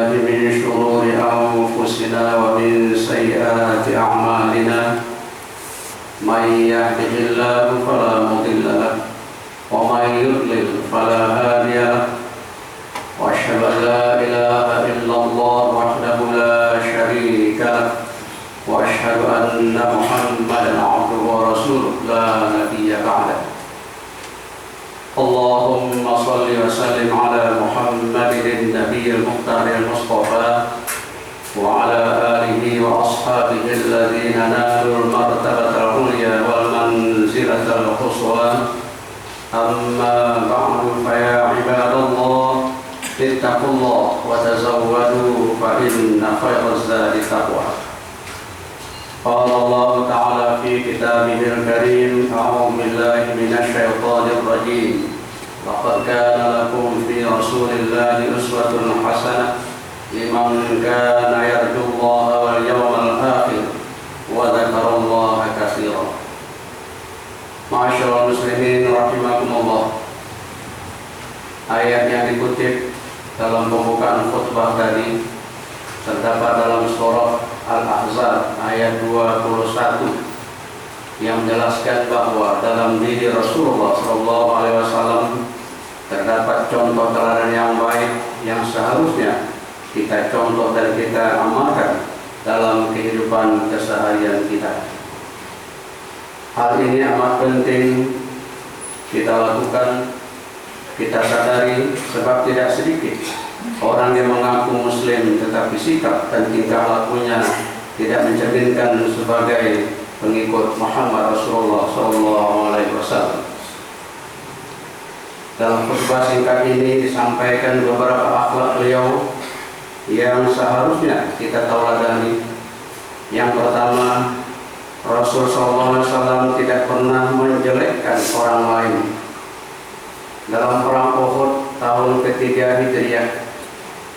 بالله من شرور أنفسنا ومن سيئات أعمالنا من يهده الله فلا مضل له ومن يضلل فلا هادي له وأشهد أن لا إله إلا الله وحده لا شريك له وأشهد أن محمدا عبده ورسوله لا نبي بعده. اللهم صل وسلم على محمد النبي المختار المصطفى وعلى آله وأصحابه الذين نالوا المرتبة العليا والمنزلة القصوى. أما بعد فيا عباد الله اتقوا الله وتزودوا فإن خير الزاد التقوى. قال الله تعالى في كتابه الكريم: أعوذ بالله من الشيطان الرجيم. لقد كان لكم في رسول الله أسوة حسنة لمن كان يرجو الله واليوم الآخر وذكر الله كثيرا. Ma'asyiral muslimin rahimakumullah. Ayat yang dikutip dalam pembukaan khutbah tadi terdapat dalam surah Al-Ahzab ayat 21 yang menjelaskan bahwa dalam diri Rasulullah SAW terdapat contoh teladan yang baik yang seharusnya kita contoh dan kita amalkan dalam kehidupan keseharian kita. Hal ini amat penting kita lakukan, kita sadari, sebab tidak sedikit orang yang mengaku muslim tetapi sikap dan tingkah lakunya tidak mencerminkan sebagai pengikut Muhammad Rasulullah SAW. Dalam khutbah singkat ini disampaikan beberapa akhlak beliau yang seharusnya kita tauladani. Yang pertama, Rasul SAW tidak pernah menjelekkan orang lain. Dalam perang Uhud tahun ketiga Hijriah,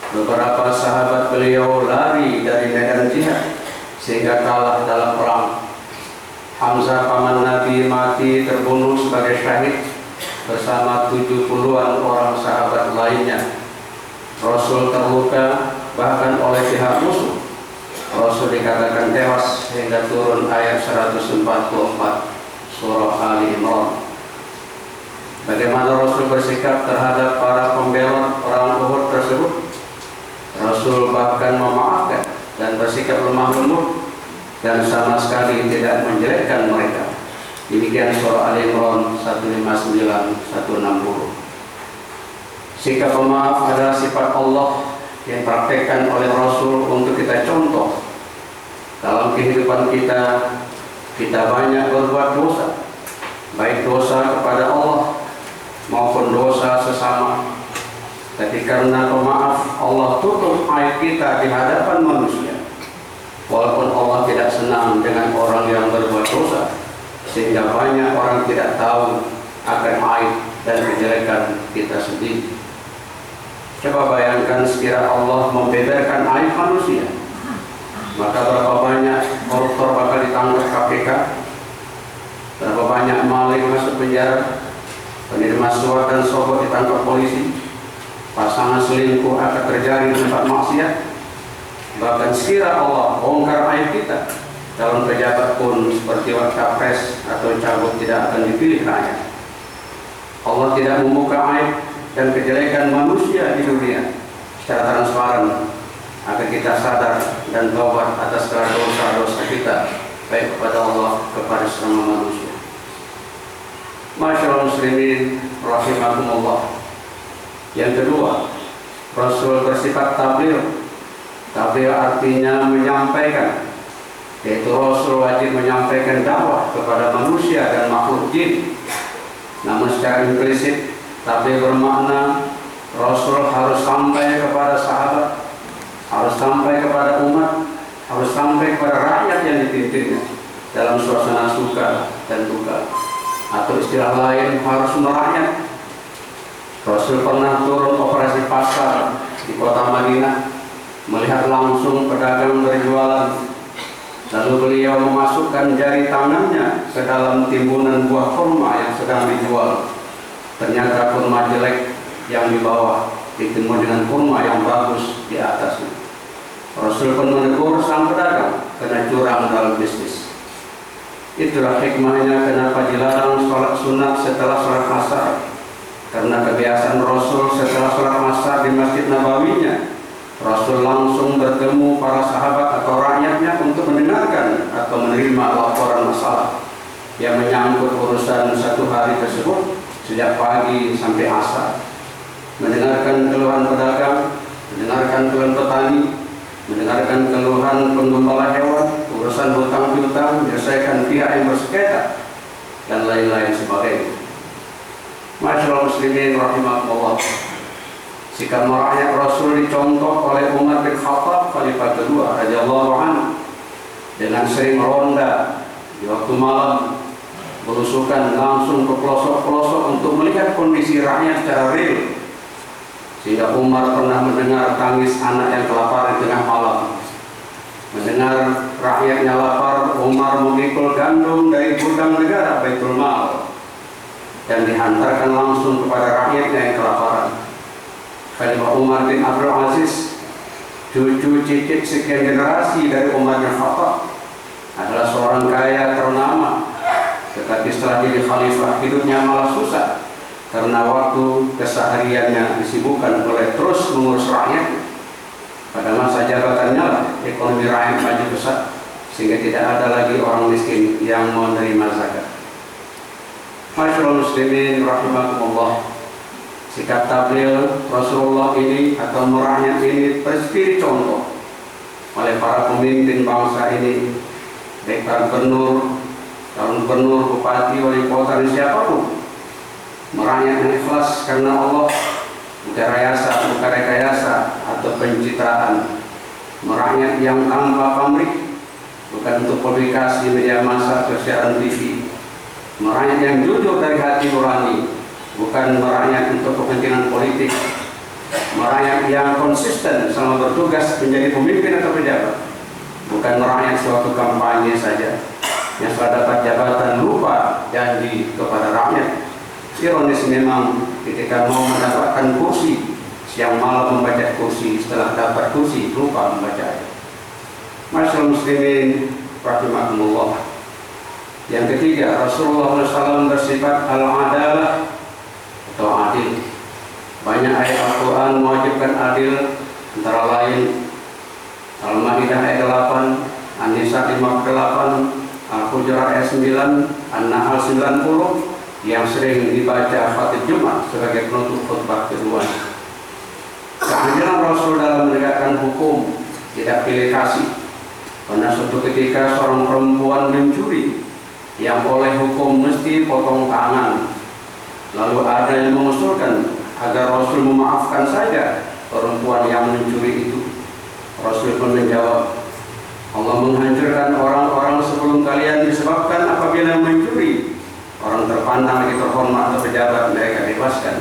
beberapa sahabat beliau lari dari medan jihad sehingga kalah dalam perang. Hamzah paman Nabi mati terbunuh sebagai syahid bersama 70-an orang sahabat lainnya. Rasul terluka bahkan oleh pihak musuh. Rasul dikatakan tewas hingga turun ayat 144 surah Ali Imran. Bagaimana Rasul bersikap terhadap para pembela perang Uhud tersebut? Rasul bahkan memaafkan dan bersikap lemah lembut dan sama sekali tidak menjelekkan mereka. Demikian surah Ali Imran 159-160. Sikap pemaaf adalah sifat Allah yang praktekkan oleh Rasul untuk kita contoh. Dalam kehidupan kita, kita banyak berbuat dosa, baik dosa kepada Allah maupun dosa sesama. Tapi karena pemaaf, Allah tutup aib kita di hadapan manusia. Walaupun Allah tidak senang dengan orang yang berbuat dosa, sehingga banyak orang tidak tahu akan aib dan kejelekan kita sendiri. Coba bayangkan sekiranya Allah membeberkan aib manusia, maka berapa banyak koruptor bakal ditangkap KPK, berapa banyak maling masuk penjara, penerima suap dan sogok ditangkap polisi, pasangan selingkuh akan terjadi di tempat maksiat. Bahkan sekiranya Allah bongkar aib kita, calon pejabat pun seperti Wakapres atau cagup tidak akan dipilih rakyat. Allah tidak membuka aib dan kejelekan manusia di dunia secara transparan agar kita sadar dan taubat atas segala dosa-dosa kita, baik kepada Allah kepada sesama manusia. Ma'asyiral muslimin rahimakumullah. Yang kedua, Rasul bersifat tabligh. Tabligh artinya menyampaikan, yaitu Rasul wajib menyampaikan dakwah kepada manusia dan makhluk jin. Namun secara implisit, tabligh bermakna Rasul harus sampai kepada sahabat, harus sampai kepada umat, harus sampai kepada rakyat yang dipimpinnya dalam suasana suka dan duka. Atau istilah lain, harus merakyat. Rasul pernah turun operasi pasar di kota Madinah, melihat langsung pedagang berjualan. Lalu beliau memasukkan jari tangannya ke dalam timbunan buah kurma yang sedang dijual. Ternyata kurma jelek yang di bawah ditemu dengan kurma yang bagus di atasnya. Rasul pun menegur sang pedagang karena curang dalam bisnis. Itulah hikmahnya kenapa dilarang sholat sunat setelah sholat asar. Karena kebiasaan Rasul setelah sholat asar di Masjid Nabawinya, Rasul langsung bertemu para sahabat atau rakyatnya untuk mendengarkan atau menerima laporan masalah yang menyangkut urusan satu hari tersebut sejak pagi sampai asar. Mendengarkan keluhan pedagang, mendengarkan keluhan petani, mendengarkan keluhan penggembala hewan, urusan hutang piutang, menyelesaikan pihak yang bersengketa, dan lain-lain sebagainya. Masyaallah muslimin rahimakumullah. Sikap merakyat Rasul dicontoh oleh Umar bin Khattab Khalifah kedua radhiyallahu anhu dengan sering ronda di waktu malam, belusukan langsung ke pelosok-pelosok untuk melihat kondisi rakyat secara real. Sehingga Umar pernah mendengar tangis anak yang kelaparan di tengah malam. Mendengar rakyatnya lapar, Umar memikul gandum dari gudang negara Baitul Mal dan dihantarkan langsung kepada rakyatnya yang kelaparan. Khalifah Umar bin Abdul Aziz, cucu cicit sekian generasi dari Umar bin Khattab, adalah seorang kaya ternama. Tetapi setelah jadi khalifah, hidupnya malah susah karena waktu kesehariannya disibukkan oleh terus mengurus rakyat. Pada masa jabatannya lah ekonomi rakyat maju besar, sehingga tidak ada lagi orang miskin yang menerima zakat. Masyaallah muslimin rahimakumullah. Sikap tabligh Rasulullah ini atau merakyat ini pasti dicontoh oleh para pemimpin bangsa ini, baik para gubernur, calon gubernur, bupati, wali kota, dan siapapun. Merakyat yang ikhlas karena Allah, bukan rekayasa atau pencitraan. Merakyat yang tanpa pamrih, bukan untuk publikasi media massa atau siaran TV. Merakyat yang jujur dari hati nurani, bukan merakyat untuk kepentingan politik. Merakyat yang konsisten selama bertugas menjadi pemimpin atau pejabat, bukan merakyat suatu kampanye saja yang setelah dapat jabatan lupa janji kepada rakyat. Ironis memang ketika mau mendapatkan kursi, siang malam membaca kursi, setelah dapat kursi lupa membaca. Masyaallah muslimin rahimakumullah. Yang ketiga, Rasulullah SAW bersifat al-adalah atau adil. Banyak ayat Al-Quran mewajibkan adil, antara lain Al-Maidah ayat 8, An-Nisa 58, Al-Hujurat ayat 9, An-Nahl 90 yang sering dibaca khatib Jumat sebagai penutup khutbah kedua. Keadilan Rasul dalam menegakkan hukum, tidak pilih kasih. Karena suatu ketika seorang perempuan mencuri, yang oleh hukum mesti potong tangan. Lalu ada yang mengusulkan agar Rasul memaafkan saja perempuan yang mencuri itu. Rasul pun menjawab, Allah menghancurkan orang-orang sebelum kalian disebabkan apabila mencuri. Orang terpandang lagi terhormat atau pejabat mereka bebaskan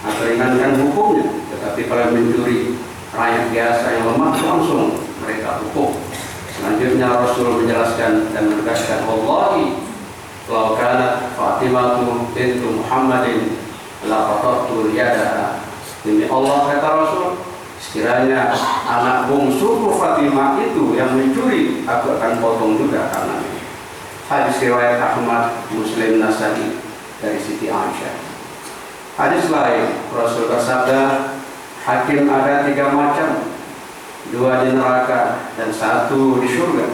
atau ringankan hukumnya. Tetapi kalau mencuri rakyat biasa yang lemah langsung mereka hukum. Selanjutnya Rasul menjelaskan dan menegaskan, Wallahi law kanat Fatimatu bintu Muhammadin la qatattu yadaha. Demi Allah, kata Rasul, sekiranya anak bungsuku Fatimah itu yang mencuri, aku akan potong juga tangannya. Hadis riwayat Ahmad, Muslim, Nasai dari Siti Aisyah. Hadis lain, Rasul bersabda, hakim ada 3 macam, 2 di neraka dan 1 di surga.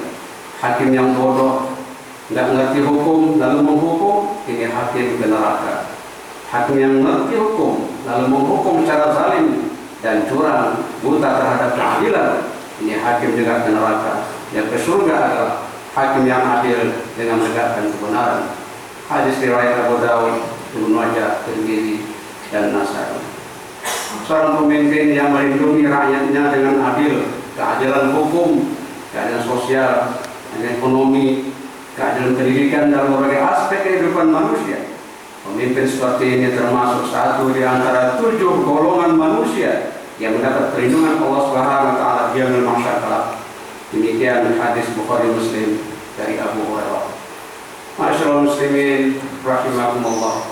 Hakim yang bodoh, nggak ngerti hukum lalu menghukum, ini hakim ke neraka. Hakim yang ngerti hukum lalu menghukum secara zalim dan curang, buta terhadap keadilan, ini hakim juga ke neraka. Yang ke surga adalah hakim yang adil dengan menegakkan kebenaran. Hadis riwayat Abu Dawud, Ibnu Majah, Tirmidzi, dan Nasai. Seorang pemimpin yang melindungi rakyatnya dengan adil, keadilan hukum, keadilan sosial, keadilan ekonomi, keadilan pendidikan dalam berbagai aspek kehidupan manusia. Pemimpin seperti ini termasuk satu di antara 7 golongan manusia yang mendapat perlindungan Allah Subhanahu wa taala di yaumil mahsyar kelak. Demikian hadis Bukhari Muslim dari Abu Hurairah. Masyaallah muslimin rahimakumullah.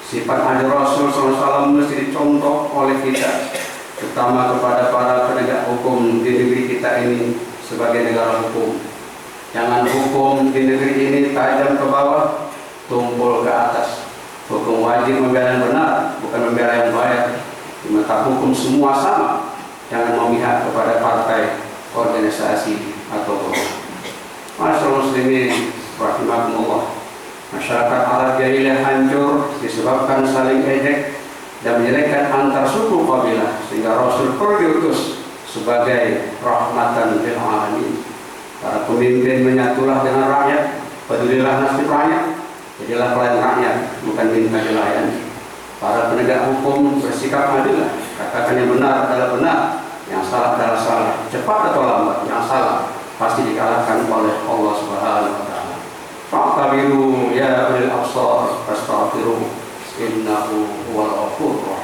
Sifat adil Rasul SAW mesti dicontoh oleh kita, terutama kepada para penegak hukum di negeri kita ini sebagai negara hukum. Jangan hukum di negeri ini tajam ke bawah, tumpul ke atas. Hukum wajib membela yang benar, bukan membela yang baik. Di mata hukum semua sama. Jangan memihak kepada partai, organisasi, atau golongan. Masyaallah muslimin rahimakumullah. Masyarakat Arab jahiliyah hancur disebabkan saling ejek dan menjelekkan antar suku kabilah, sehingga Rasul perlu diutus sebagai rahmatan lil alamin. Para pemimpin menyatulah dengan rakyat, pedulilah nasib rakyat, jadilah pelayan rakyat, bukan minta dilayani. Para penegak hukum bersikap adil, katakan yang benar adalah benar, yang salah adalah salah, cepat atau lambat, yang salah pasti dikalahkan oleh Allah Subhanahu wa taala. Fa'tabiru ya ulil absar fastaghfiru innahu huwal ghafurur rahim.